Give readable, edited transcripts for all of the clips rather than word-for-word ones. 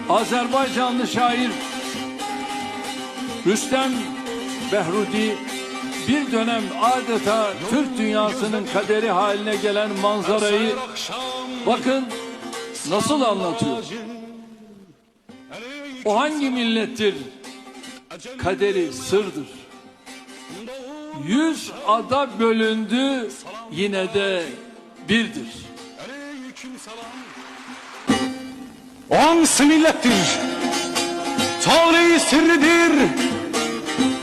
Azerbaycanlı şair Rüstem Behrudi bir dönem adeta Türk dünyasının kaderi haline gelen manzarayı bakın nasıl anlatıyor. O hangi millettir? Kaderi sırdır. 100 ada bölündü, yine de birdir. O hangisi millettir? Tarihi sirridir.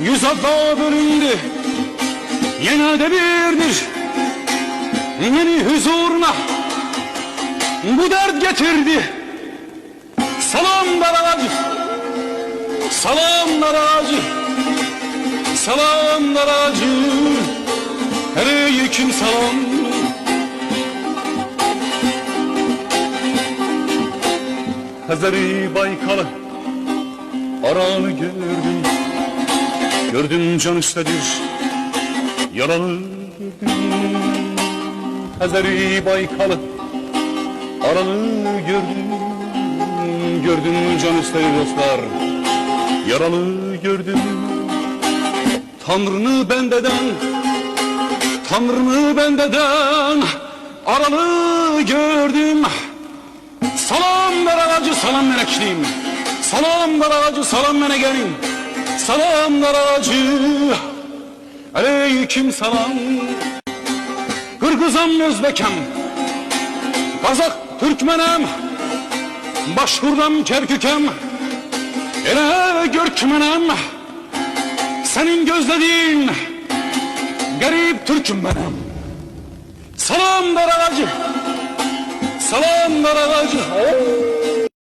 100 ada bölündü, yine de birdir. Yeni huzuruna bu dert getirdi. Salamlar acı, salamlar acı, salamlar acı. Aleyküm selam. Hazari Baykal'ı aranı gördüm. Gördüm can üstedir, yaralı gördüm. Hazari Baykal'ı aranı gördüm. Gördüm can üstedir dostlar, yaralı gördüm. Tanrını bendeden, Tanrını bendeden aralı gördüm. Salamlar ağacı, salam menekşliyim. Salamlar ağacı, salam menegenim. Salamlar ağacı, aleyküm selam. Kırgızam, Özbekem, Kazak, Türkmenem, Başkurdam, Kerkükem, ele Görkmenem. Senin gözlediğin garip Türk'üm benim. Salamlar ağacı, salamlar ağacı.